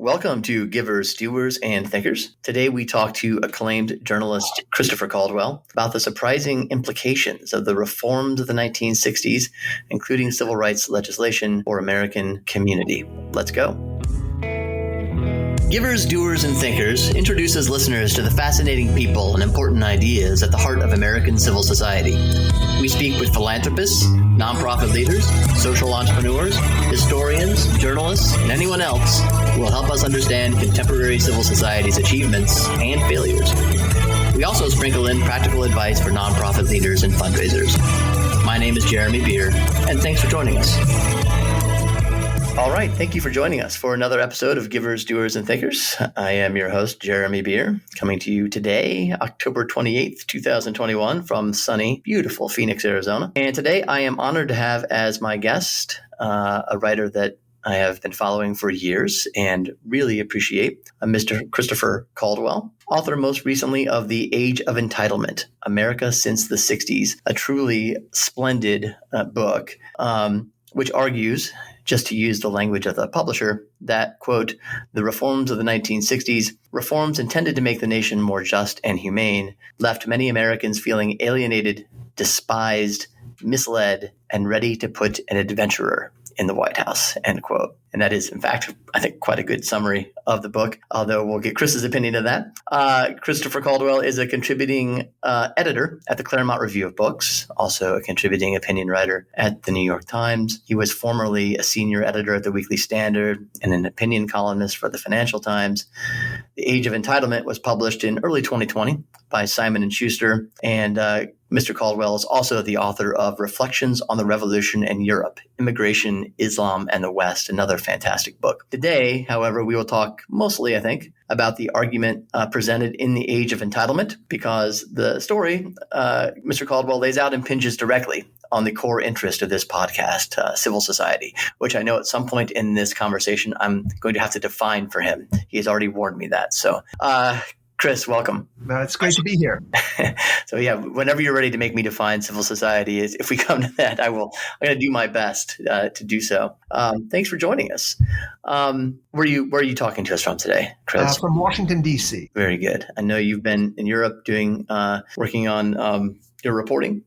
Welcome to Givers, Doers, and Thinkers. Today we talk to acclaimed journalist Christopher Caldwell about the surprising implications of the reforms of the 1960s, including civil rights legislation for American community. Let's go. Givers, Doers, and Thinkers introduces listeners to the fascinating people and important ideas at the heart of American civil society. We speak with philanthropists, nonprofit leaders, social entrepreneurs, historians, journalists, and anyone else who will help us understand contemporary civil society's achievements and failures. We also sprinkle in practical advice for nonprofit leaders and fundraisers. My name is Jeremy Beer, and thanks for joining us. All right. Thank you for joining us for another episode of Givers, Doers, and Thinkers. I am your host, Jeremy Beer, coming to you today, October 28th, 2021, from sunny, beautiful Phoenix, Arizona. And today I am honored to have as my guest a writer that I have been following for years and really appreciate, Mr. Christopher Caldwell, author most recently of The Age of Entitlement, America Since the 60s, a truly splendid book, which argues, just to use the language of the publisher, that, quote, the reforms of the 1960s, reforms intended to make the nation more just and humane, left many Americans feeling alienated, despised, misled, and ready to put an adventurer in the White House, end quote. And that is, in fact, I think quite a good summary of the book, although we'll get Chris's opinion of that. Christopher Caldwell is a contributing editor at the Claremont Review of Books, also a contributing opinion writer at the New York Times. He was formerly a senior editor at the Weekly Standard and an opinion columnist for the Financial Times. The Age of Entitlement was published in early 2020 by Simon & Schuster, and Mr. Caldwell is also the author of Reflections on the Revolution in Europe, Immigration, Islam, and the West, another fantastic book. Today, however, we will talk mostly, I think, about the argument presented in The Age of Entitlement, because the story Mr. Caldwell lays out impinges directly on the core interest of this podcast, civil society, which I know at some point in this conversation I'm going to have to define for him. He has already warned me that. So, Chris, welcome. It's great to be here. So yeah, whenever you're ready to make me define civil society, if we come to that, I'm going to do my best to do so. Thanks for joining us. Where are you talking to us from today, Chris? From Washington, D.C. Very good. I know you've been in Europe working on your reporting.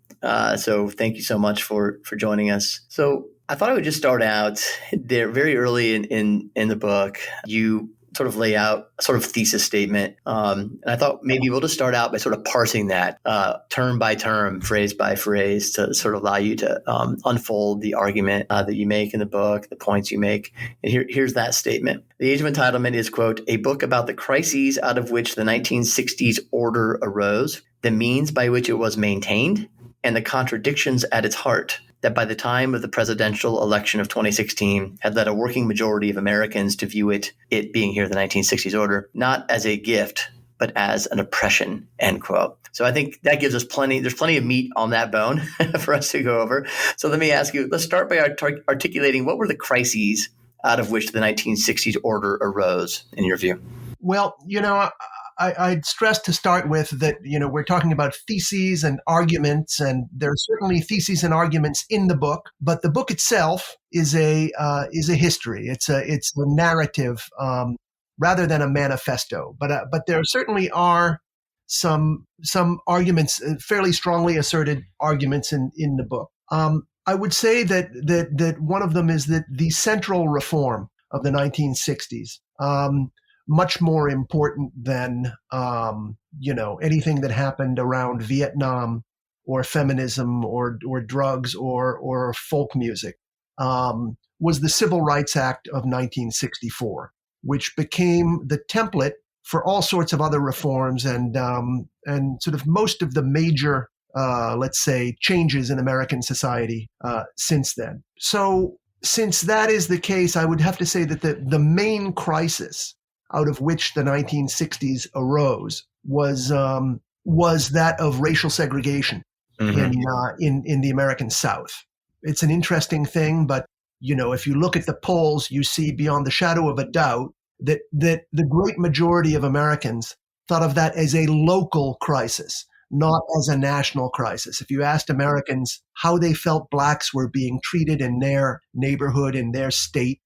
So thank you so much for joining us. So I thought I would just start out there very early in the book. You sort of lay out a sort of thesis statement. And I thought maybe we'll just start out by sort of parsing that term by term, phrase by phrase, to sort of allow you to unfold the argument that you make in the book, the points you make. And here's that statement. The Age of Entitlement is, quote, a book about the crises out of which the 1960s order arose, the means by which it was maintained, and the contradictions at its heart that by the time of the presidential election of 2016 had led a working majority of Americans to view it being here the 1960s order, not as a gift, but as an oppression, end quote. So I think that gives us there's plenty of meat on that bone for us to go over. So let me ask you, let's start by articulating what were the crises out of which the 1960s order arose, in your view? Well, I'd stress to start with that, we're talking about theses and arguments, and there are certainly theses and arguments in the book, but the book itself is a history. It's a narrative rather than a manifesto. But there certainly are some arguments, fairly strongly asserted arguments in the book. I would say that one of them is that the central reform of the 1960s. Much more important than, anything that happened around Vietnam or feminism or drugs or folk music, was the Civil Rights Act of 1964, which became the template for all sorts of other reforms and sort of most of the major, let's say, changes in American society since then. So since that is the case, I would have to say that the main crisis out of which the 1960s arose was that of racial segregation in the American South. It's an interesting thing, but if you look at the polls, you see beyond the shadow of a doubt that the great majority of Americans thought of that as a local crisis, not as a national crisis. If you asked Americans how they felt blacks were being treated in their neighborhood, in their state,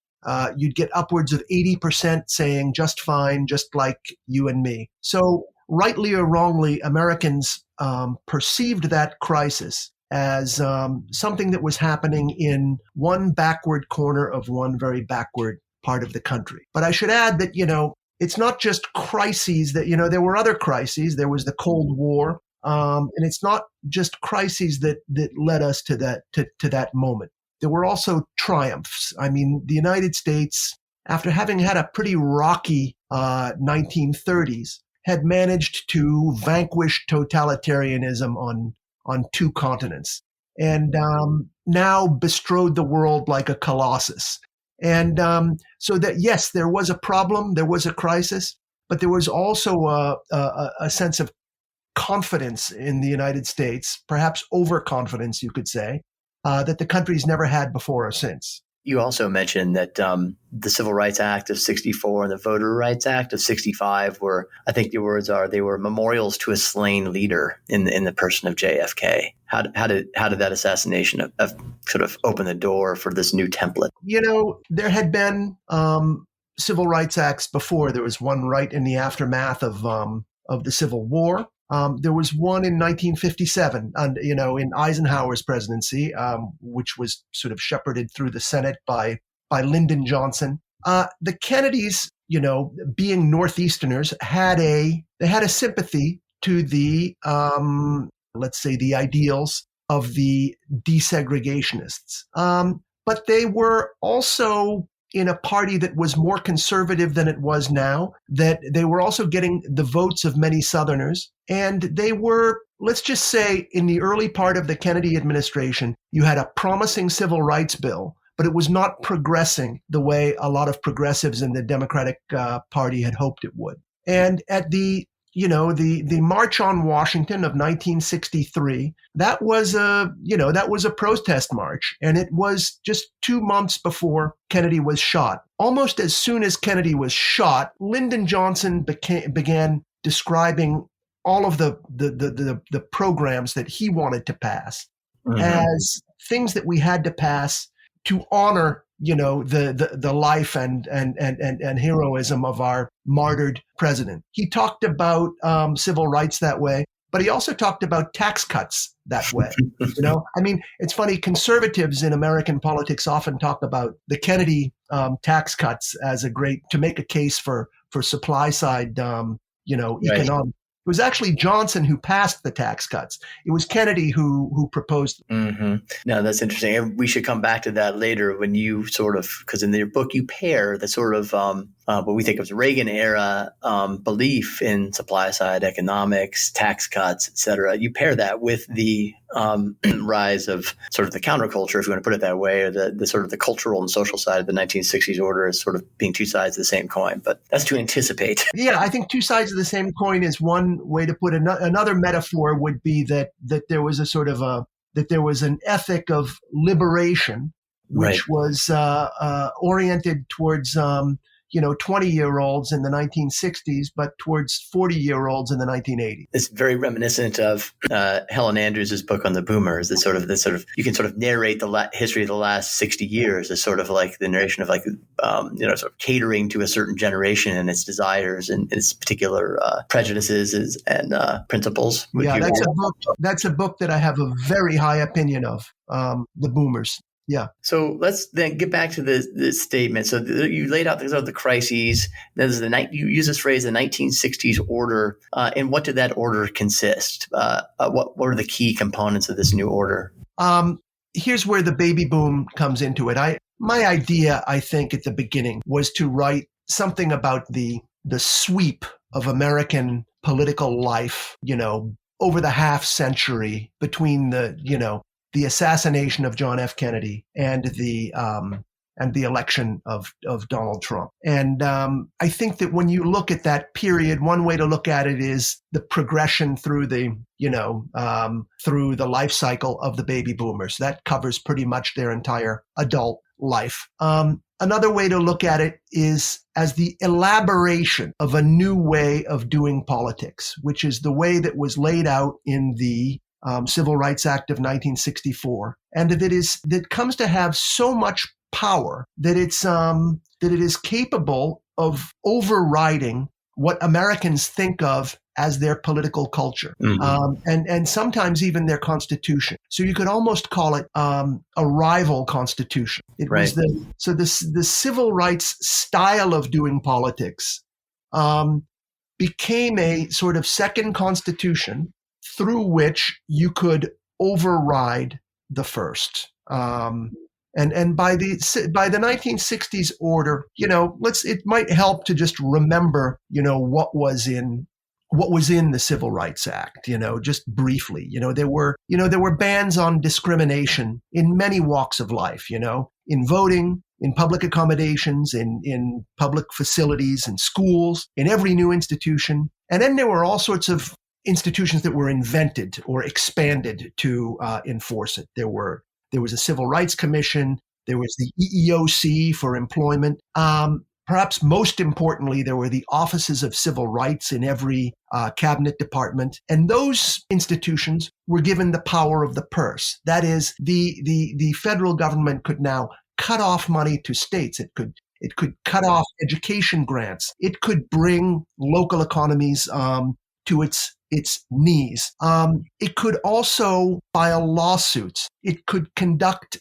you'd get upwards of 80% saying just fine, just like you and me. So rightly or wrongly, Americans perceived that crisis as something that was happening in one backward corner of one very backward part of the country. But I should add that, it's not just crises that, there were other crises. There was the Cold War. And it's not just crises that led us to that moment. There were also triumphs. I mean, the United States, after having had a pretty rocky 1930s, had managed to vanquish totalitarianism on two continents, and now bestrode the world like a colossus. And so that, yes, there was a problem, there was a crisis, but there was also a sense of confidence in the United States, perhaps overconfidence, you could say, that the country's never had before or since. You also mentioned that the Civil Rights Act of 64 and the Voter Rights Act of 65 were, I think your words are, they were memorials to a slain leader in the person of JFK. How did that assassination of sort of open the door for this new template? There had been civil rights acts before. There was one right in the aftermath of the Civil War. There was one in 1957, in Eisenhower's presidency, which was sort of shepherded through the Senate by Lyndon Johnson. The Kennedys, being Northeasterners, had a sympathy to the, let's say, the ideals of the desegregationists. But they were also in a party that was more conservative than it was now, that they were also getting the votes of many Southerners. And they were, let's just say, in the early part of the Kennedy administration, you had a promising civil rights bill, but it was not progressing the way a lot of progressives in the Democratic Party had hoped it would. And at the March on Washington of 1963, that was a protest march, and it was just 2 months before Kennedy was shot. Almost as soon as Kennedy was shot, Lyndon Johnson began describing all of the programs that he wanted to pass as things that we had to pass to honor the life and heroism of our martyred president. He talked about civil rights that way, but he also talked about tax cuts that way. I mean, it's funny, conservatives in American politics often talk about the Kennedy tax cuts as to make a case for supply side, economic. Right. It was actually Johnson who passed the tax cuts. It was Kennedy who proposed them. Mm-hmm. No, that's interesting. And we should come back to that later when you sort of, because in your book you pair the sort of what we think of as Reagan era belief in supply side economics, tax cuts, et cetera. You pair that with the rise of sort of the counterculture, if you want to put it that way, or the sort of the cultural and social side of the 1960s order as sort of being two sides of the same coin. But that's to anticipate. Yeah, I think two sides of the same coin is one way to put it. Another metaphor would be that there was a sort of that there was an ethic of liberation, which was oriented towards 20-year-olds in the 1960s, but towards 40-year-olds in the 1980s. It's very reminiscent of Helen Andrews' book on the boomers. It's sort of you can sort of narrate the history of the last 60 years as sort of like the narration of sort of catering to a certain generation and its desires and its particular prejudices and principles. Yeah, that's a book that I have a very high opinion of, the boomers. Yeah. So let's then get back to the statement. So you laid out the crises. There's you use this phrase, the 1960s order. And what did that order consist? What are the key components of this new order? Here's where the baby boom comes into it. My idea, I think, at the beginning was to write something about the sweep of American political life, over the half century between the assassination of John F. Kennedy and the election of Donald Trump. And I think that when you look at that period, one way to look at it is the progression through the life cycle of the baby boomers. That covers pretty much their entire adult life. Another way to look at it is as the elaboration of a new way of doing politics, which is the way that was laid out in the Civil Rights Act of 1964, and that comes to have so much power that it is capable of overriding what Americans think of as their political culture, and sometimes even their constitution. So you could almost call it a rival constitution. It was the civil rights style of doing politics became a sort of second constitution through which you could override the first. And by the 1960s order, it might help to just remember, what was in the Civil Rights Act, just briefly. There were bans on discrimination in many walks of life, in voting, in public accommodations, in public facilities, in schools, in every new institution. And then there were all sorts of institutions that were invented or expanded to enforce it. There was a Civil Rights Commission. There was the EEOC for employment. Perhaps most importantly, there were the offices of civil rights in every cabinet department. And those institutions were given the power of the purse. That is, the federal government could now cut off money to states. It could cut off education grants. It could bring local economies to its knees. It could also file lawsuits. It could conduct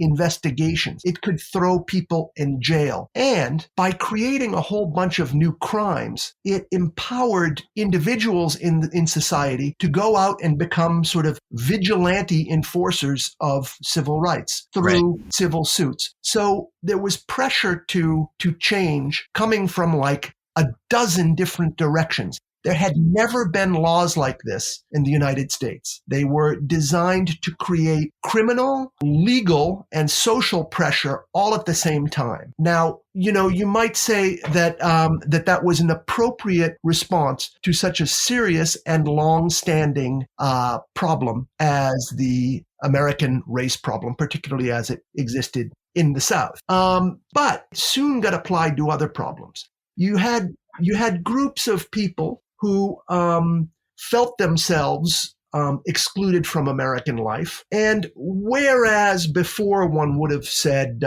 investigations. It could throw people in jail. And by creating a whole bunch of new crimes, it empowered individuals in society to go out and become sort of vigilante enforcers of civil rights through civil suits. So there was pressure to change coming from like a dozen different directions. There had never been laws like this in the United States. They were designed to create criminal, legal, and social pressure all at the same time. Now, you might say that that was an appropriate response to such a serious and long-standing problem as the American race problem, particularly as it existed in the South. But soon got applied to other problems. You had groups of people who felt themselves excluded from American life. And whereas before one would have said,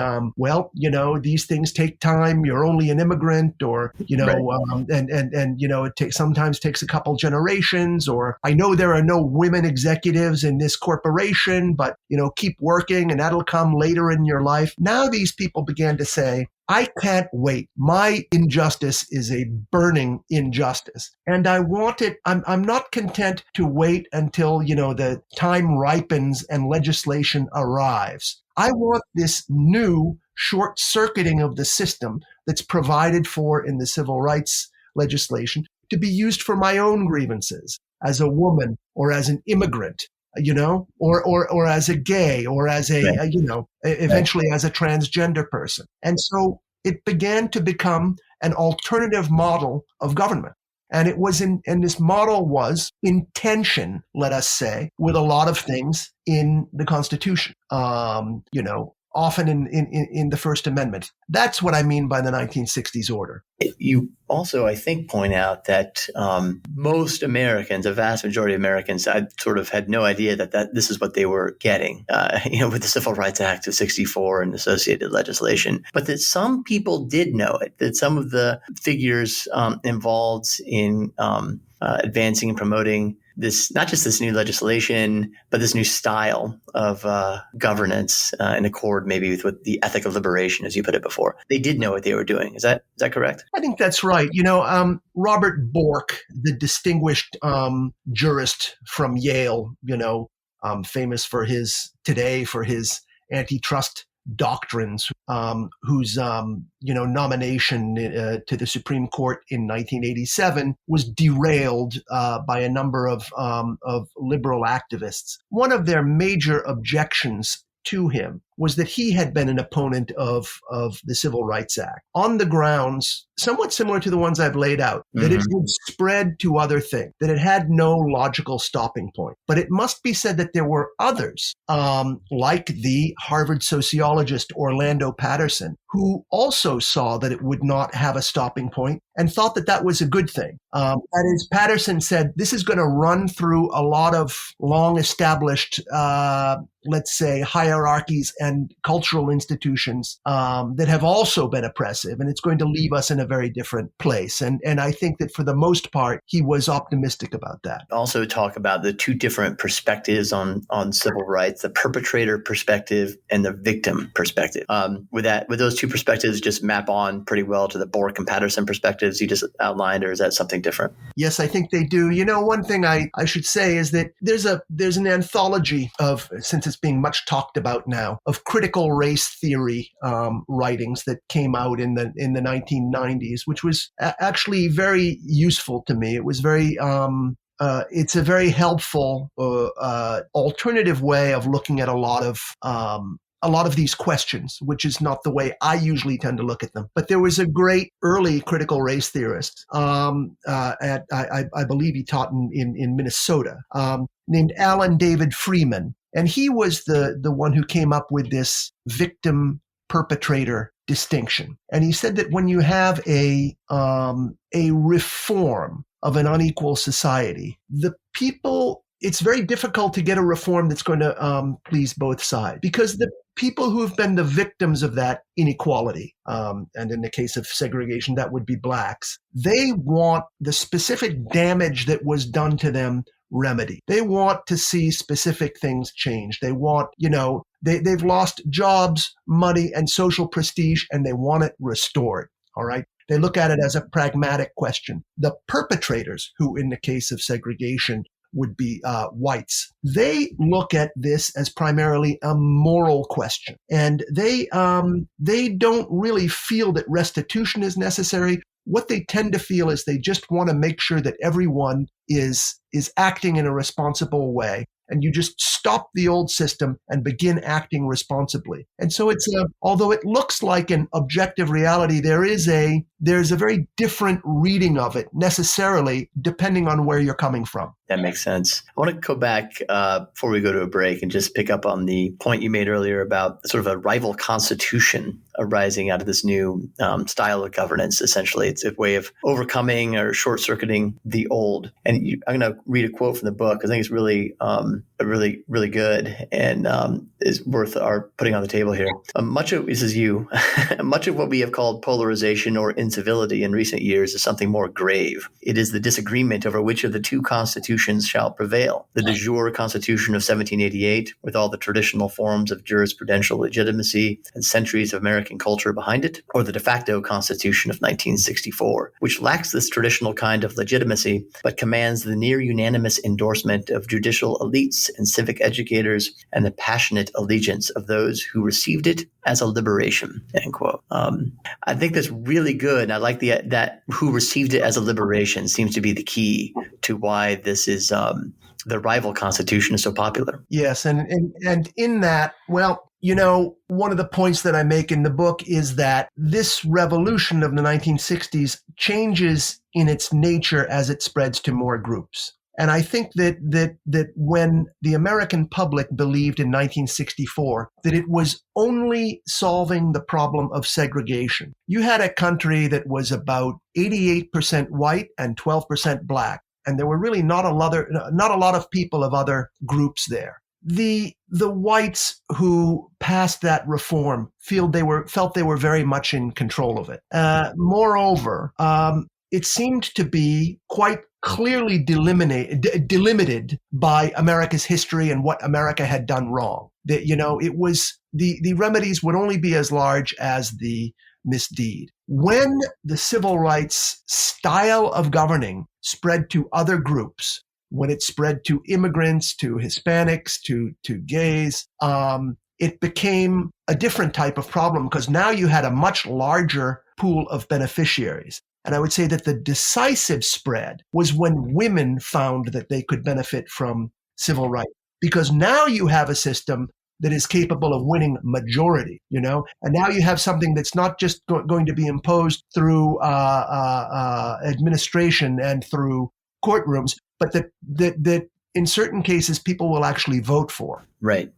these things take time, you're only an immigrant, or, it sometimes takes a couple generations, or I know there are no women executives in this corporation, but, keep working and that'll come later in your life. Now these people began to say, I can't wait. My injustice is a burning injustice. And I want it. I'm not content to wait until, the time ripens and legislation arrives. I want this new short-circuiting of the system that's provided for in the civil rights legislation to be used for my own grievances as a woman or as an immigrant, or as a gay, or as eventually as a transgender person. And so it began to become an alternative model of government. And it was and this model was in tension, let us say, with a lot of things in the Constitution, often in the First Amendment. That's what I mean by the 1960s order. You also, I think, point out that most Americans, a vast majority of Americans, I sort of had no idea that this is what they were getting, with the Civil Rights Act of 64 and associated legislation, but that some people did know it, that some of the figures involved in advancing and promoting this, not just this new legislation, but this new style of governance in accord maybe with the ethic of liberation, as you put it before. They did know what they were doing. Is that correct? I think that's right. Robert Bork, the distinguished jurist from Yale, famous for his antitrust doctrines, whose nomination to the Supreme Court in 1987 was derailed by a number of liberal activists. One of their major objections to him was that he had been an opponent of the Civil Rights Act on the grounds somewhat similar to the ones I've laid out, that it would spread to other things, that it had no logical stopping point. But it must be said that there were others, like the Harvard sociologist Orlando Patterson, who also saw that it would not have a stopping point and thought that that was a good thing. That is, Patterson said, this is going to run through a lot of long established, let's say, hierarchies and cultural institutions that have also been oppressive, and it's going to leave us in a very different place. And I think that for the most part, he was optimistic about that. Also talk about the two different perspectives on civil rights, the perpetrator perspective and the victim perspective. Would those two perspectives just map on pretty well to the Bork and Patterson perspectives you just outlined, or is that something different? Yes, I think they do. One thing I should say is that there's an anthology of, since it's being much talked about now, of critical race theory writings that came out in the 1990s, which was actually very useful to me. It was very it's a very helpful alternative way of looking at a lot of these questions, which is not the way I usually tend to look at them. But there was a great early critical race theorist, I believe he taught in Minnesota, named Alan David Freeman. And he was the one who came up with this victim-perpetrator distinction. And he said that when you have a reform of an unequal society, it's very difficult to get a reform that's going to please both sides, because the people who have been the victims of that inequality, and in the case of segregation, that would be blacks, they want the specific damage that was done to them remedy. They want to see specific things change. They want, they've lost jobs, money, and social prestige, and they want it restored. All right. They look at it as a pragmatic question. The perpetrators, who in the case of segregation would be whites, they look at this as primarily a moral question. And they don't really feel that restitution is necessary. What they tend to feel is they just want to make sure that everyone is acting in a responsible way. And you just stop the old system and begin acting responsibly. And so although it looks like an objective reality, there's a very different reading of it necessarily, depending on where you're coming from. That makes sense. I want to go back before we go to a break and just pick up on the point you made earlier about sort of a rival constitution arising out of this new style of governance. Essentially, it's a way of overcoming or short-circuiting the old. And I'm going to read a quote from the book because I think it's really really good and is worth our putting on the table here. Much of what we have called polarization or incivility in recent years is something more grave. It is the disagreement over which of the two constitutions shall prevail: the de jure Constitution of 1788, with all the traditional forms of jurisprudential legitimacy and centuries of American culture behind it, or the de facto Constitution of 1964, which lacks this traditional kind of legitimacy but commands the near unanimous endorsement of judicial elites and civic educators and the passionate allegiance of those who received it as a liberation, end quote. I think that's really good. And I like that who received it as a liberation seems to be the key to why this is the rival constitution is so popular. Yes. And in that, well, one of the points that I make in the book is that this revolution of the 1960s changes in its nature as it spreads to more groups. And I think that when the American public believed in 1964 that it was only solving the problem of segregation, you had a country that was about 88% white and 12% black, and there were really not a lot of people of other groups there. The whites who passed that reform felt they were very much in control of it. Moreover, it seemed to be quite clearly delimited by America's history and what America had done wrong. That, it was the remedies would only be as large as the misdeed. When the civil rights style of governing spread to other groups, when it spread to immigrants, to Hispanics, to gays, it became a different type of problem because now you had a much larger pool of beneficiaries. And I would say that the decisive spread was when women found that they could benefit from civil rights, because now you have a system that is capable of winning majority, and now you have something that's not just going to be imposed through administration and through courtrooms, but that in certain cases people will actually vote for. Right.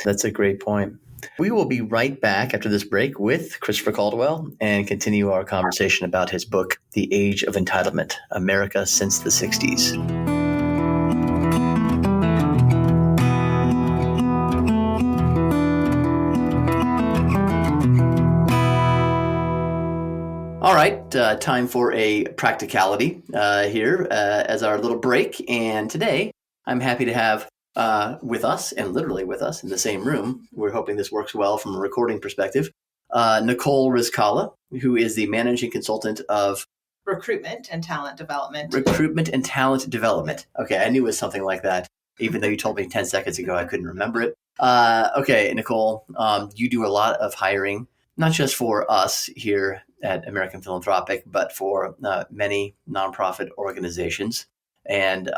That's a great point. We will be right back after this break with Christopher Caldwell and continue our conversation about his book, The Age of Entitlement, America Since the 60s. right, time for a practicality here as our little break. And today, I'm happy to have with us, and literally with us in the same room, we're hoping this works well from a recording perspective, Nicole Rizkallah, who is the managing consultant of Recruitment and Talent Development. Recruitment and Talent Development. Okay, I knew it was something like that. Even though you told me 10 seconds ago, I couldn't remember it. Okay, Nicole, you do a lot of hiring, not just for us here at American Philanthropic, but for many nonprofit organizations. And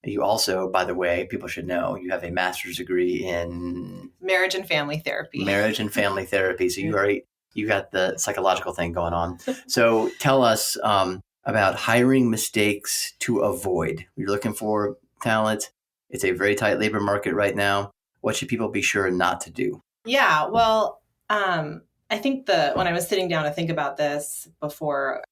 you also, by the way, people should know, you have a master's degree in marriage and family therapy. Marriage and family therapy. So you got the psychological thing going on. So tell us about hiring mistakes to avoid. You're looking for talent. It's a very tight labor market right now. What should people be sure not to do? Yeah, well, I think when I was sitting down to think about this before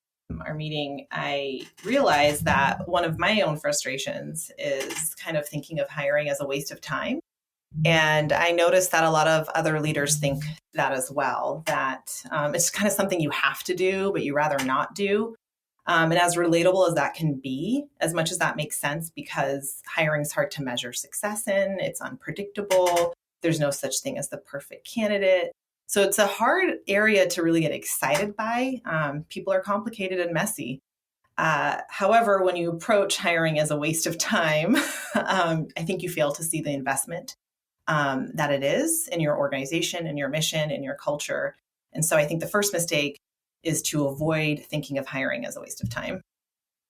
our meeting, I realized that one of my own frustrations is kind of thinking of hiring as a waste of time. And I noticed that a lot of other leaders think that as well, that it's kind of something you have to do, but you rather not do. And as relatable as that can be, as much as that makes sense, because hiring is hard to measure success in, it's unpredictable, there's no such thing as the perfect candidate. So it's a hard area to really get excited by. People are complicated and messy. However, when you approach hiring as a waste of time, I think you fail to see the investment that it is in your organization, in your mission, in your culture. And so I think the first mistake is to avoid thinking of hiring as a waste of time.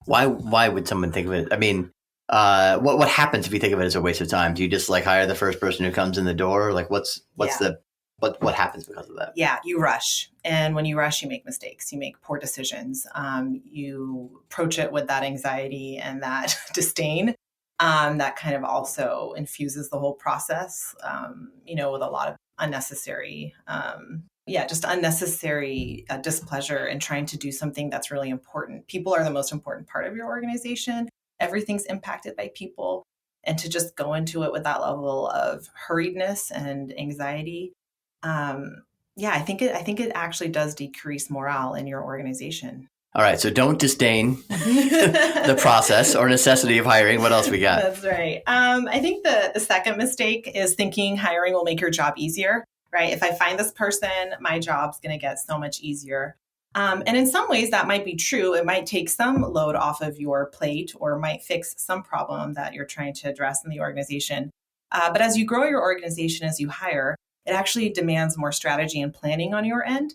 Why would someone think of it? I mean, what happens if you think of it as a waste of time? Do you just hire the first person who comes in the door? What happens because of that? Yeah, you rush. And when you rush, you make mistakes. You make poor decisions. You approach it with that anxiety and that disdain. That kind of also infuses the whole process, with a lot of unnecessary displeasure and trying to do something that's really important. People are the most important part of your organization. Everything's impacted by people. And to just go into it with that level of hurriedness and anxiety, I think it actually does decrease morale in your organization. All right. So don't disdain the process or necessity of hiring. What else we got? That's right. I think the second mistake is thinking hiring will make your job easier. Right? If I find this person, my job's going to get so much easier. And in some ways that might be true. It might take some load off of your plate or might fix some problem that you're trying to address in the organization. But as you grow your organization, as you hire, it actually demands more strategy and planning on your end.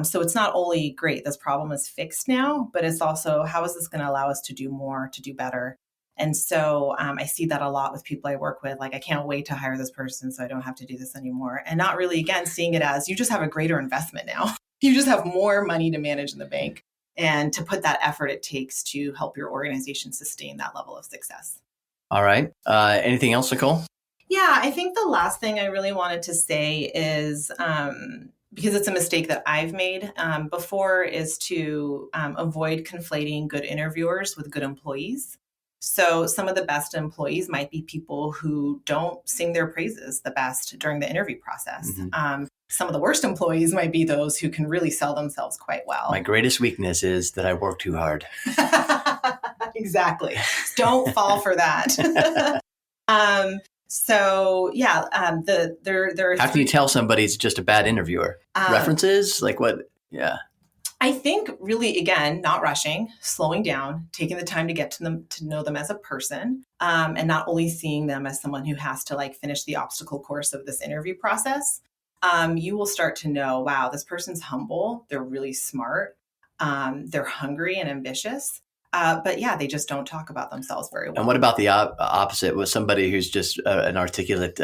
So it's not only great, this problem is fixed now, but it's also, how is this going to allow us to do more, to do better? And so I see that a lot with people I work with, I can't wait to hire this person so I don't have to do this anymore. And not really, again, seeing it as you just have a greater investment now. You just have more money to manage in the bank and to put that effort it takes to help your organization sustain that level of success. All right. Anything else, Nicole? Yeah, I think the last thing I really wanted to say is, because it's a mistake that I've made before, is to avoid conflating good interviewers with good employees. So some of the best employees might be people who don't sing their praises the best during the interview process. Mm-hmm. Some of the worst employees might be those who can really sell themselves quite well. My greatest weakness is that I work too hard. Exactly. Don't fall for that. There are. How can you tell somebody's just a bad interviewer? References? What? Yeah. I think really, again, not rushing, slowing down, taking the time to get to them, to know them as a person, and not only seeing them as someone who has to finish the obstacle course of this interview process. You will start to know, wow, this person's humble. They're really smart. They're hungry and ambitious. But they just don't talk about themselves very well. And what about the opposite with somebody who's just an articulate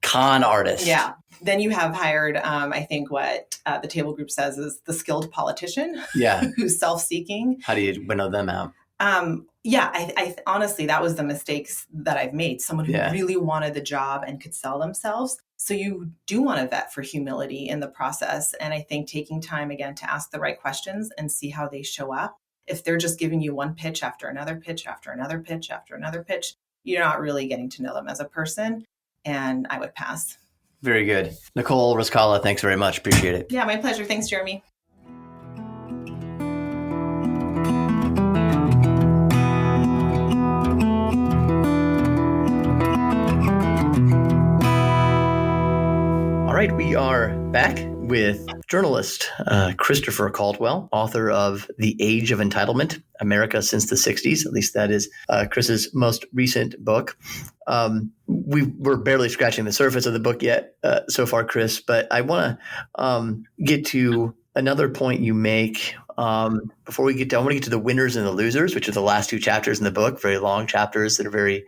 con artist? Yeah. Then you have hired, I think what the table group says is the skilled politician. Yeah. Who's self-seeking. How do you winnow them out? I honestly, that was the mistakes that I've made. Someone who really wanted the job and could sell themselves. So you do want to vet for humility in the process. And I think taking time again to ask the right questions and see how they show up. If they're just giving you one pitch after another pitch, after another pitch, after another pitch, you're not really getting to know them as a person. And I would pass. Very good. Nicole Rizkallah, thanks very much. Appreciate it. Yeah, my pleasure. Thanks, Jeremy. with journalist Christopher Caldwell, author of The Age of Entitlement, America Since the 60s. At least that is Chris's most recent book. We're barely scratching the surface of the book yet so far, Chris, but I want to get to another point you make before we get to, I want to get to the winners and the losers, which are the last two chapters in the book, very long chapters that are very,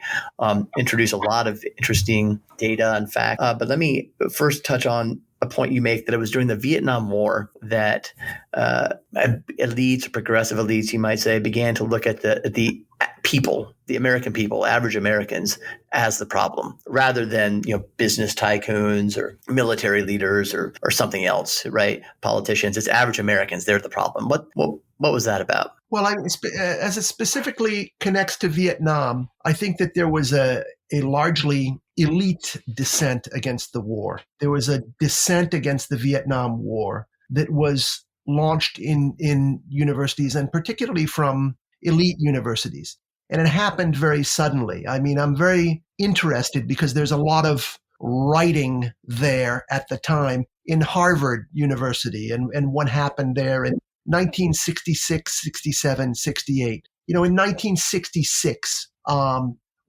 introduce a lot of interesting data and fact. But let me first touch on a point you make that it was during the Vietnam War that elites, progressive elites, you might say, began to look at the people, the American people, average Americans, as the problem, rather than business tycoons or military leaders or something else, right? Politicians. It's average Americans. They're the problem. What was that about? Well, as it specifically connects to Vietnam, I think that there was a largely elite dissent against the war. There was a dissent against the Vietnam War that was launched in universities, and particularly from elite universities. And it happened very suddenly. I mean, I'm very interested because there's a lot of writing there at the time in Harvard University and what happened there in 1966, 67, 68. In 1966,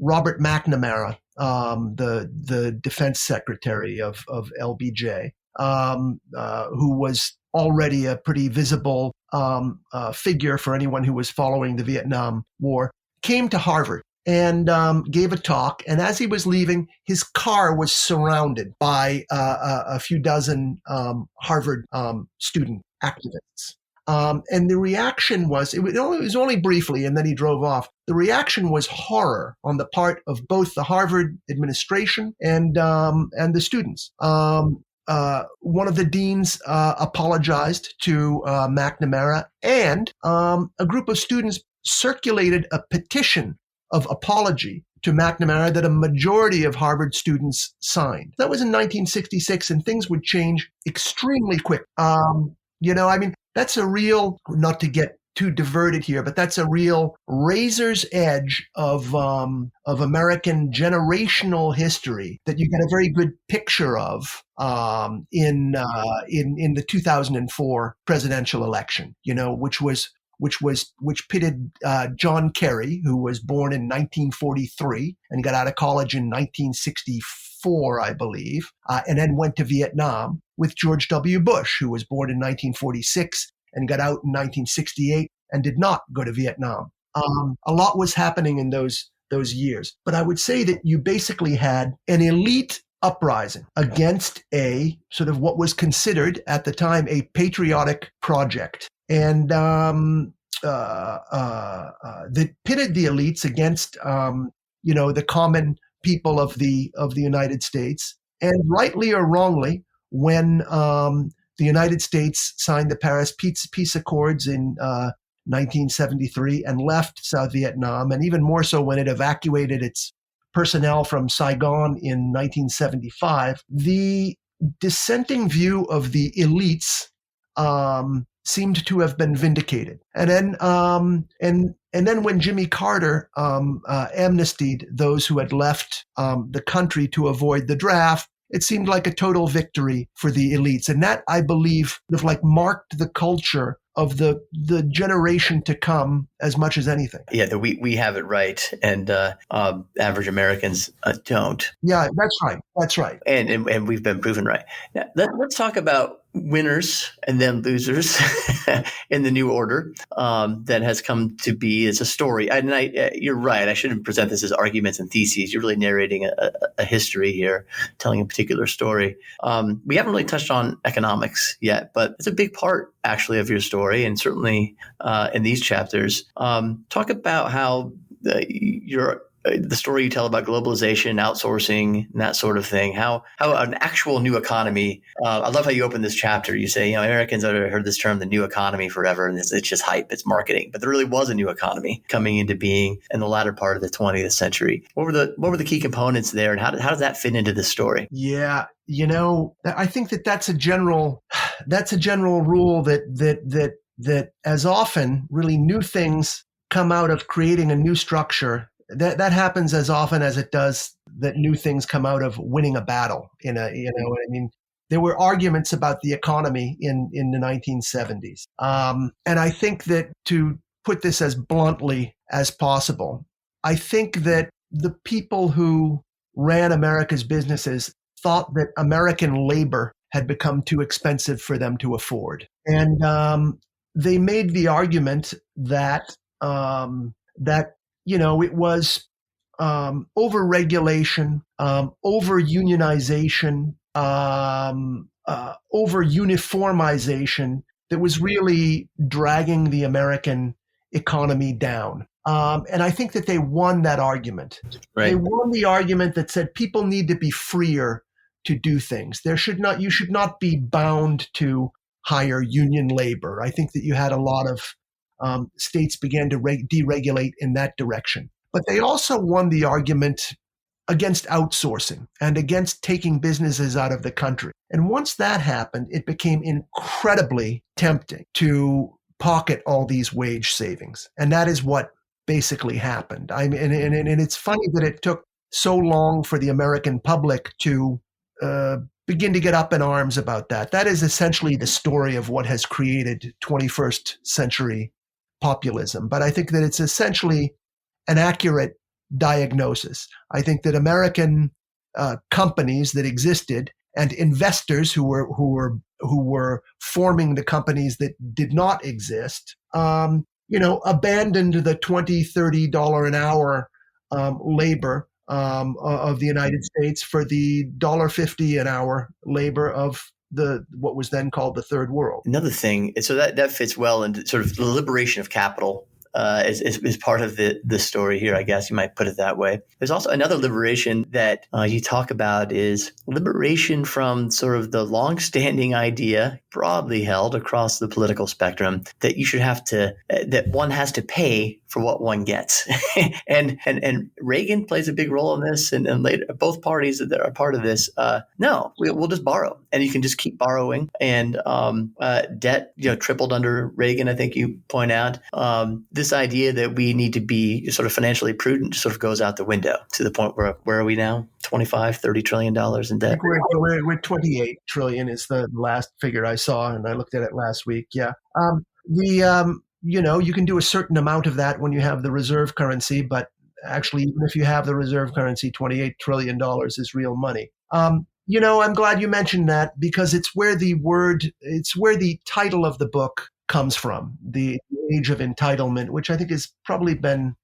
Robert McNamara, the defense secretary of LBJ, who was already a pretty visible figure for anyone who was following the Vietnam War, came to Harvard and gave a talk. And as he was leaving, his car was surrounded by a few dozen Harvard student activists. And the reaction was, it was only briefly, and then he drove off. The reaction was horror on the part of both the Harvard administration and the students. One of the deans apologized to McNamara, and a group of students circulated a petition of apology to McNamara that a majority of Harvard students signed. That was in 1966, and things would change extremely quick. That's a real, not to get too diverted here, but that's a real razor's edge of American generational history that you get a very good picture of in the 2004 presidential election. Which pitted John Kerry, who was born in 1943 and got out of college in 1964, I believe, and then went to Vietnam, with George W. Bush, who was born in 1946 and got out in 1968 and did not go to Vietnam. A lot was happening in those years. But I would say that you basically had an elite uprising against a sort of what was considered at the time a patriotic project. And that pitted the elites against, the common people of the United States. And rightly or wrongly, when the United States signed the Paris Peace Accords in 1973 and left South Vietnam, and even more so when it evacuated its personnel from Saigon in 1975, the dissenting view of the elites seemed to have been vindicated. And then when Jimmy Carter amnestied those who had left the country to avoid the draft, it seemed like a total victory for the elites. And that, I believe, sort of like marked the culture of the generation to come as much as anything. Yeah, we have it right, and average Americans don't. Yeah, that's right. And we've been proven right. Now, let's talk about winners and then losers in the new order that has come to be as a story. And you're right. I shouldn't present this as arguments and theses. You're really narrating a history here, telling a particular story. We haven't really touched on economics yet, but it's a big part, actually, of your story, and certainly in these chapters. Talk about how the story you tell about globalization, outsourcing, and that sort of thing, how an actual new economy, I love how you open this chapter. You say, Americans have heard this term, the new economy, forever, and it's just hype, it's marketing. But there really was a new economy coming into being in the latter part of the 20th century. What were the key components there, and how does that fit into this story? Yeah, I think that's a general rule that as often really new things come out of creating a new structure. That happens as often as it does that new things come out of winning a battle. What I mean? there were arguments about the economy in the 1970s. And I think that, to put this as bluntly as possible, I think that the people who ran America's businesses thought that American labor had become too expensive for them to afford. And they made the argument that it was over-regulation, over-unionization, over-uniformization that was really dragging the American economy down. And I think that they won that argument. Right. They won the argument that said people need to be freer to do things. You should not be bound to hire union labor. I think that you had a lot of states began to deregulate in that direction. But they also won the argument against outsourcing and against taking businesses out of the country. And once that happened, it became incredibly tempting to pocket all these wage savings. And that is what basically happened. And it's funny that it took so long for the American public to begin to get up in arms about that. That is essentially the story of what has created 21st century populism. But I think that it's essentially an accurate diagnosis. I think that American companies that existed and investors who were forming the companies that did not exist, abandoned the $20-$30 an hour labor of the United States for the $1.50 an hour labor of what was then called the Third World. Another thing, so that fits well into sort of the liberation of capital. Is part of the story here, I guess you might put it that way. There's also another liberation that you talk about is liberation from sort of the longstanding idea, broadly held across the political spectrum, that you should that one has to pay for what one gets. and Reagan plays a big role in this, and later both parties that are part of this. No, we'll just borrow, and you can just keep borrowing. And debt, tripled under Reagan, I think you point out. This idea that we need to be sort of financially prudent sort of goes out the window to the point where are we now? $25-30 trillion in debt. We're 28 trillion is the last figure I saw, and I looked at it last week. Yeah. You can do a certain amount of that when you have the reserve currency, but actually, even if you have the reserve currency, $28 trillion is real money. I'm glad you mentioned that, because it's where the title of the book comes from, The Age of Entitlement, which I think has probably been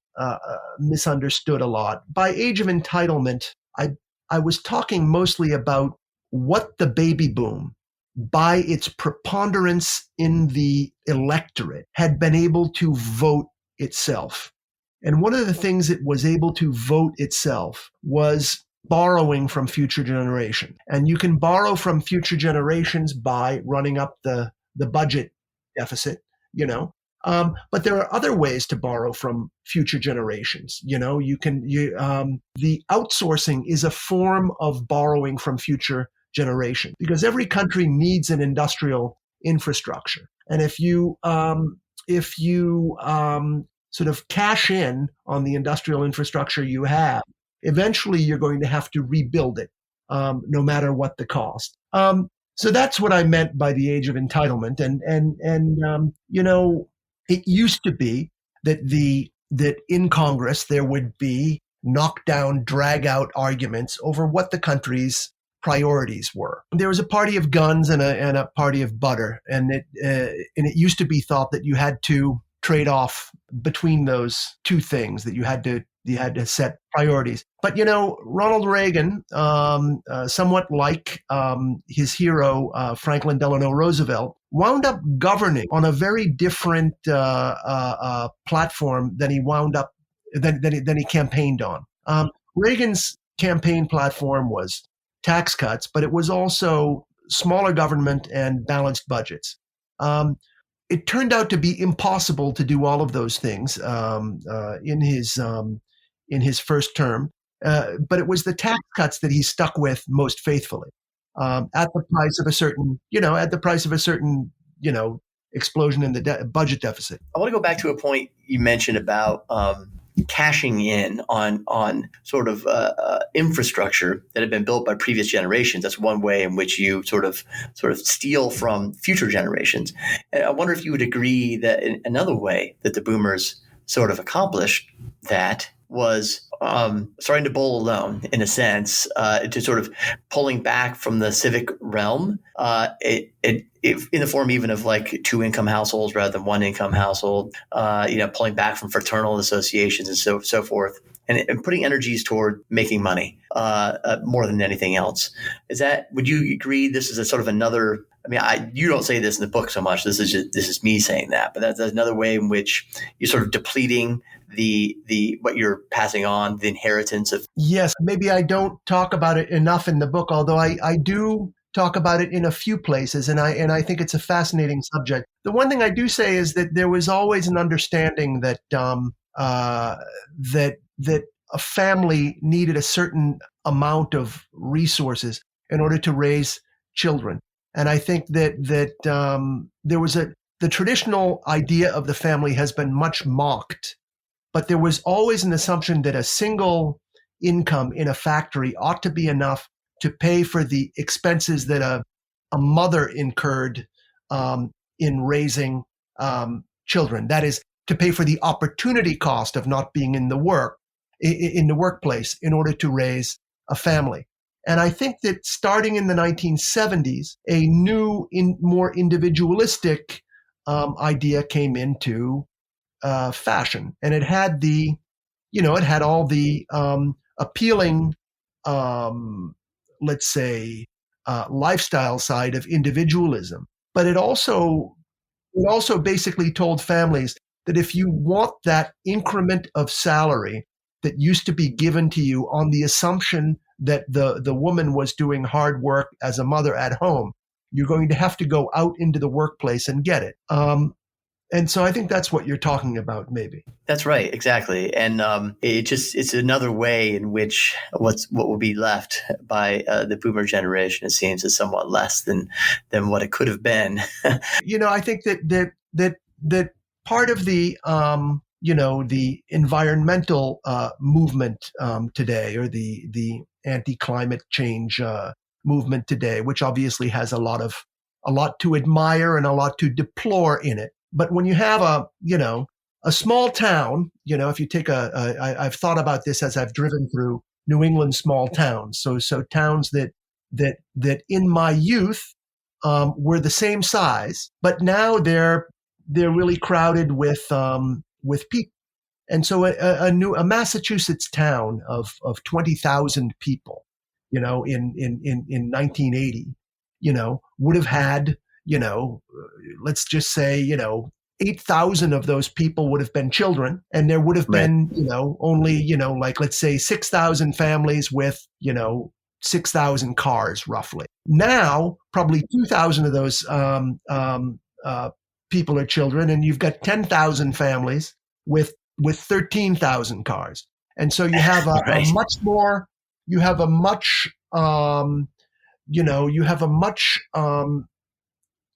misunderstood a lot. By age of entitlement, I was talking mostly about what the baby boom, by its preponderance in the electorate, had been able to vote itself. And one of the things it was able to vote itself was borrowing from future generations. And you can borrow from future generations by running up the budget deficit, but there are other ways to borrow from future generations. The outsourcing is a form of borrowing from future generation, because every country needs an industrial infrastructure. And if you sort of cash in on the industrial infrastructure you have, eventually you're going to have to rebuild it, no matter what the cost. So that's what I meant by the age of entitlement. And it used to be that in Congress there would be knockdown, drag out arguments over what the country's priorities were. There was a party of guns and a party of butter, and it used to be thought that you had to trade off between those two things, that you had to set priorities. But Ronald Reagan, somewhat like his hero Franklin Delano Roosevelt, wound up governing on a very different platform than he campaigned on. Reagan's campaign platform was tax cuts, but it was also smaller government and balanced budgets. It turned out to be impossible to do all of those things in his first term, but it was the tax cuts that he stuck with most faithfully, at the price of a certain explosion in the budget deficit. I want to go back to a point you mentioned about cashing in on sort of infrastructure that had been built by previous generations. That's one way in which you sort of steal from future generations. And I wonder if you would agree that in another way that the boomers sort of accomplished that was starting to bowl alone, in a sense, to sort of pulling back from the civic realm, in the form even of like 2-income households rather than 1-income household, pulling back from fraternal associations and so forth, and putting energies toward making money more than anything else. Would you agree this is a sort of another? I mean, you don't say this in the book so much. This is me saying that, but that's another way in which you're sort of depleting the what you're passing on, the inheritance of. Yes, maybe I don't talk about it enough in the book, although I do talk about it in a few places, and I think it's a fascinating subject. The one thing I do say is that there was always an understanding that that a family needed a certain amount of resources in order to raise children. And I think that there was the traditional idea of the family has been much mocked, but there was always an assumption that a single income in a factory ought to be enough to pay for the expenses that a mother incurred in raising children. That is, to pay for the opportunity cost of not being in the workplace in order to raise a family. And I think that starting in the 1970s, a new, more individualistic idea came into fashion, and it had all the appealing, let's say, lifestyle side of individualism. But it also basically told families that if you want that increment of salary that used to be given to you on the assumption that the woman was doing hard work as a mother at home, you're going to have to go out into the workplace and get it. And so I think that's what you're talking about, maybe. That's right, exactly. And it's another way in which what will be left by the boomer generation, it seems, is somewhat less than what it could have been. I think that part of the the environmental movement today, or the anti-climate change movement today, which obviously has a lot to admire and a lot to deplore in it. But when you have a small town, if you take I've thought about this as I've driven through New England small towns. So towns that in my youth were the same size, but now they're really crowded with people. And so a Massachusetts town of 20,000 people, in 1980, would have had, let's just say, 8,000 of those people would have been children, and there would have been, only, let's say 6,000 families with, 6,000 cars roughly. Now, probably 2,000 of those people are children, and you've got 10,000 families with 13,000 cars. And so you have a much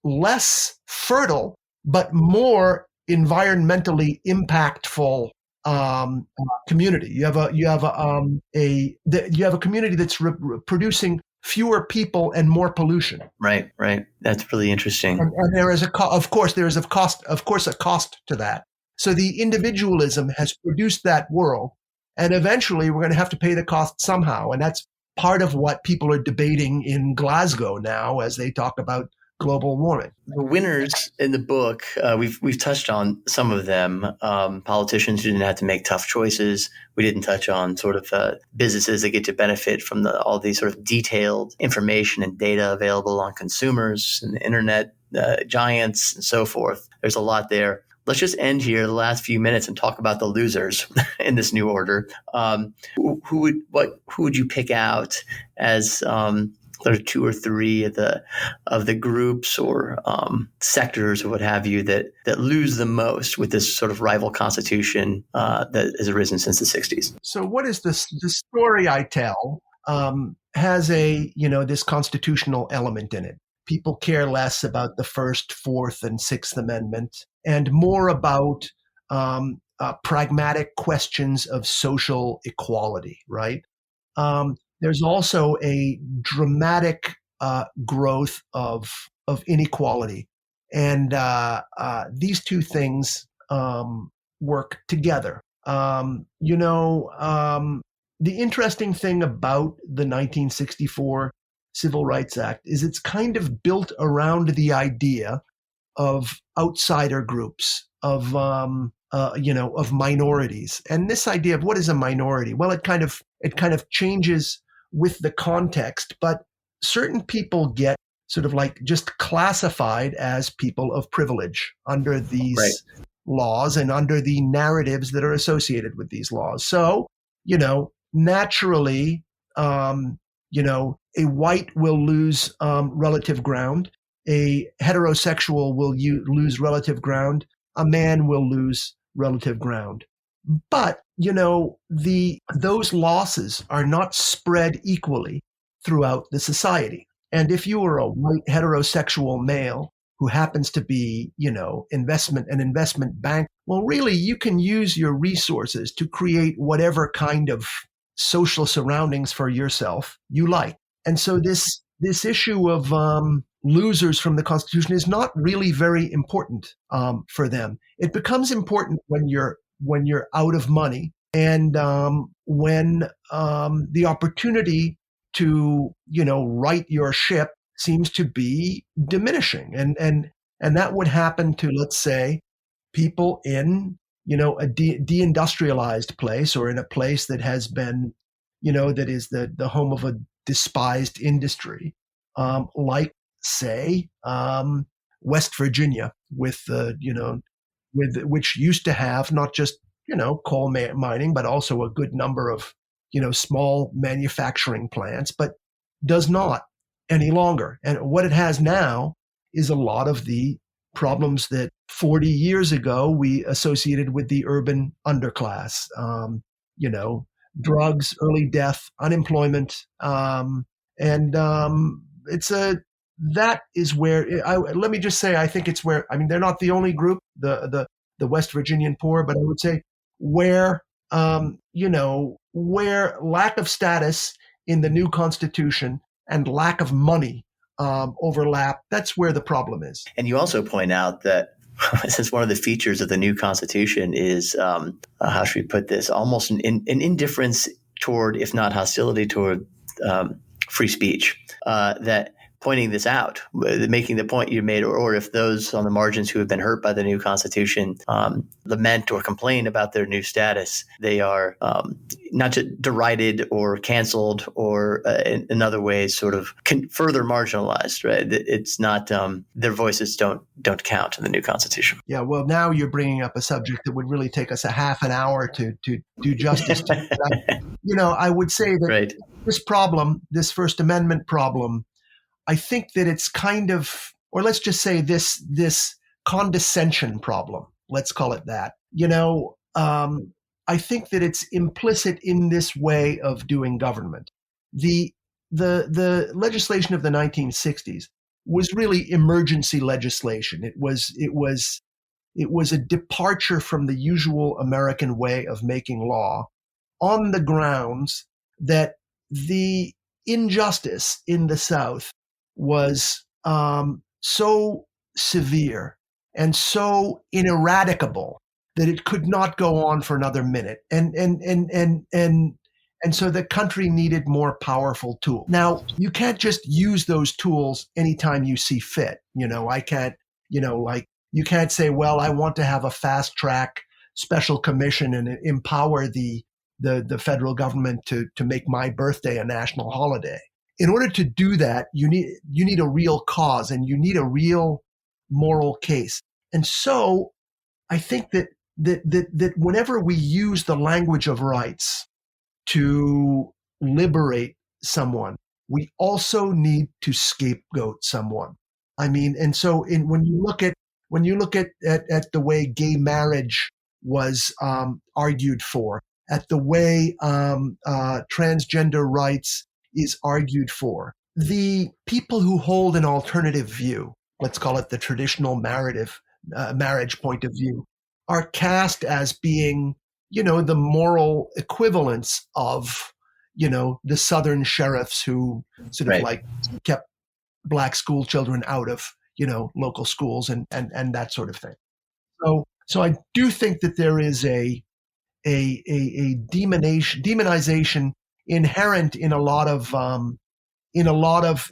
less fertile but more environmentally impactful community. You have a community that's producing fewer people and more pollution. Right. That's really interesting. And there is a cost to that. So the individualism has produced that world, and eventually we're going to have to pay the cost somehow. And that's part of what people are debating in Glasgow now as they talk about global warming. The winners in the book, we've touched on some of them. Politicians who didn't have to make tough choices. We didn't touch on sort of businesses that get to benefit from all these sort of detailed information and data available on consumers and the internet giants and so forth. There's a lot there. Let's just end here the last few minutes and talk about the losers in this new order. Who would you pick out as sort of 2 or 3 of the groups or sectors or what have you that lose the most with this sort of rival constitution that has arisen since the 60s? So what is this? The story I tell has this constitutional element in it. People care less about the First, Fourth, and Sixth Amendment, and more about pragmatic questions of social equality, right? There's also a dramatic growth of inequality. And these two things work together. The interesting thing about the 1964 Civil Rights Act is it's kind of built around the idea of outsider groups, of minorities. And this idea of what is a minority? Well, it kind of changes with the context, but certain people get sort of like just classified as people of privilege under these laws and under the narratives that are associated with these laws. So, naturally, a white will lose relative ground. A heterosexual will lose relative ground. A man will lose relative ground. But, those losses are not spread equally throughout the society. And if you are a white heterosexual male who happens to be, an investment bank, well, really, you can use your resources to create whatever kind of social surroundings for yourself you like. And so this issue of losers from the Constitution is not really very important for them. It becomes important when you're out of money and when the opportunity to right your ship seems to be diminishing, and that would happen to, let's say, people in a deindustrialized place, or in a place that has been that is the home of a despised industry, like say West Virginia, with which used to have not just coal mining, but also a good number of small manufacturing plants, but does not any longer. And what it has now is a lot of the problems that 40 years ago we associated with the urban underclass. Drugs, early death, unemployment, and that is where let me just say, I think it's where, they're not the only group, the West Virginian poor, but I would say where where lack of status in the new Constitution and lack of money overlap. That's where the problem is. And you also point out that since one of the features of the new Constitution is, how should we put this, almost an indifference toward, if not hostility toward, free speech, that pointing this out, making the point you made, or if those on the margins who have been hurt by the new Constitution lament or complain about their new status, they are not just derided or canceled, or in other ways sort of further marginalized. Right? It's not their voices don't count in the new Constitution. Yeah, well, now you're bringing up a subject that would really take us a half an hour to do justice to. I would say that this problem, this First Amendment problem, I think that it's kind of, or let's just say this condescension problem, let's call it that. I think that it's implicit in this way of doing government. The legislation of the 1960s was really emergency legislation. It was a departure from the usual American way of making law, on the grounds that the injustice in the South was so severe and so ineradicable that it could not go on for another minute, and so the country needed more powerful tools. Now, you can't just use those tools anytime you see fit. I can't, you can't say, well, I want to have a fast track special commission and empower the federal government to make my birthday a national holiday. In order to do that, you need a real cause, and you need a real moral case. And so I think that whenever we use the language of rights to liberate someone, we also need to scapegoat someone. And so when you look at the way gay marriage was argued for, at the way transgender rights is argued for, the people who hold an alternative view, let's call it the traditional marriage point of view, are cast as being, the moral equivalents of, the Southern sheriffs who sort of like kept black school children out of, local schools and that sort of thing. So I do think that there is a demonization inherent in a lot of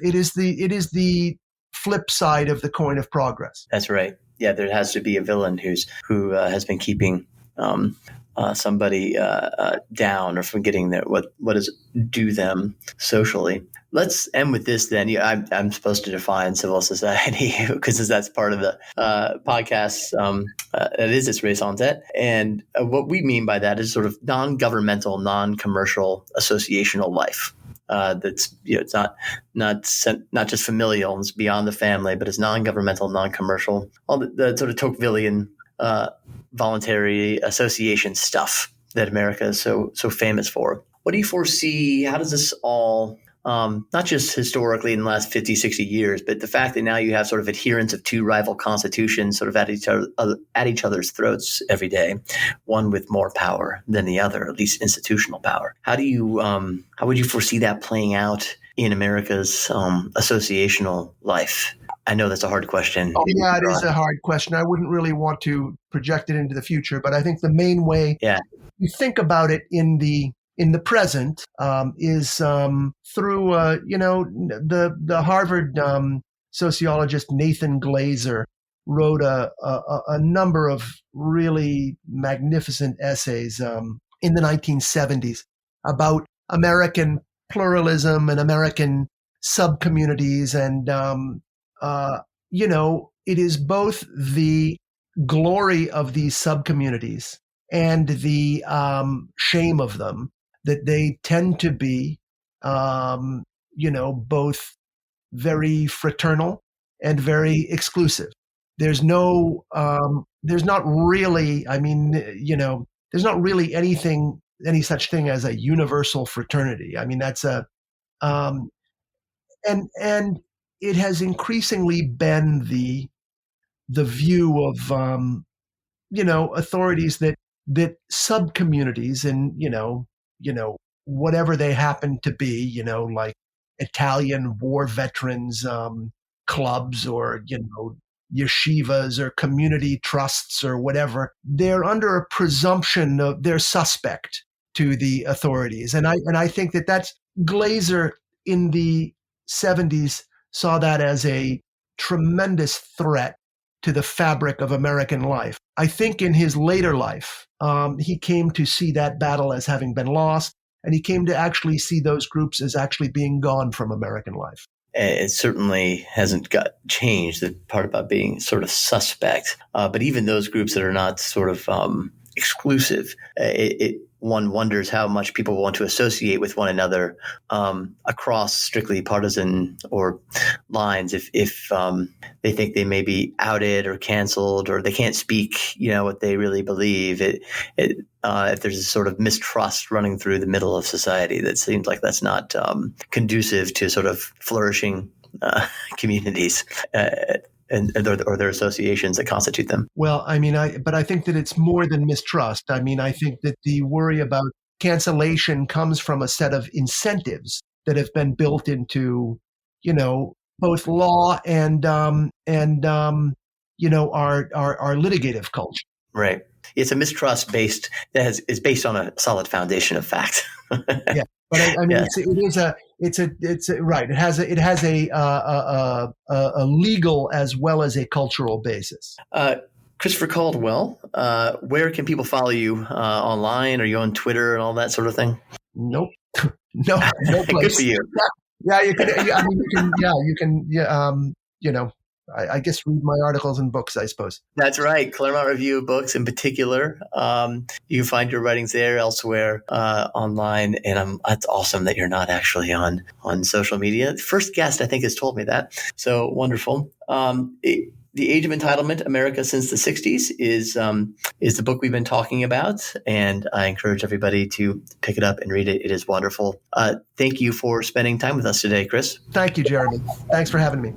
it is the flip side of the coin of progress. That's right. Yeah, there has to be a villain who has been keeping somebody down or from getting what is due them socially. Let's end with this then. I'm supposed to define civil society because that's part of the podcast. That is its raison d'etre. And what we mean by that is sort of non-governmental, non-commercial associational life. That's it's not just familial and it's beyond the family, but it's non-governmental, non-commercial, all the sort of Tocquevillian voluntary association stuff that America is so famous for. What do you foresee? How does this all, not just historically in the last 50, 60 years, but the fact that now you have sort of adherents of two rival constitutions sort of at each other's throats every day, one with more power than the other, at least institutional power. How would you foresee that playing out in America's associational life? I know that's a hard question. Oh, yeah, it is a hard question. I wouldn't really want to project it into the future, but I think the main way you think about it in the present is through the Harvard sociologist Nathan Glazer wrote a number of really magnificent essays in the 1970s about American pluralism and American subcommunities and it is both the glory of these subcommunities and the shame of them that they tend to be, both very fraternal and very exclusive. There's not really any such thing as a universal fraternity. I mean, that's and it has increasingly been the view of authorities that subcommunities and whatever they happen to be, like Italian war veterans clubs or yeshivas or community trusts or whatever, they're under a presumption of they're suspect to the authorities, and I think that's Glazer in the 70s saw that as a tremendous threat to the fabric of American life. I think in his later life, he came to see that battle as having been lost, and he came to actually see those groups as actually being gone from American life. It certainly hasn't got changed, the part about being sort of suspect. But even those groups that are not sort of exclusive, one wonders how much people want to associate with one another across strictly partisan or lines if they think they may be outed or canceled or they can't speak, what they really believe. If there's a sort of mistrust running through the middle of society, that seems like that's not conducive to sort of flourishing communities. Or their associations that constitute them. Well, I mean, I think that it's more than mistrust. I mean, I think that the worry about cancellation comes from a set of incentives that have been built into, both law and our litigative culture. Right. It's a mistrust is based on a solid foundation of fact. Yeah. But I mean, yes. Right. It has a legal as well as a cultural basis. Christopher Caldwell, where can people follow you online? Are you on Twitter and all that sort of thing? Nope. No place. Good for you. Yeah, you can. You can. I guess read my articles and books, I suppose. That's right. Claremont Review of Books in particular. You can find your writings there, elsewhere online. And that's awesome that you're not actually on social media. The first guest, I think, has told me that. So wonderful. The Age of Entitlement, America Since the 60s is the book we've been talking about. And I encourage everybody to pick it up and read it. It is wonderful. Thank you for spending time with us today, Chris. Thank you, Jeremy. Thanks for having me.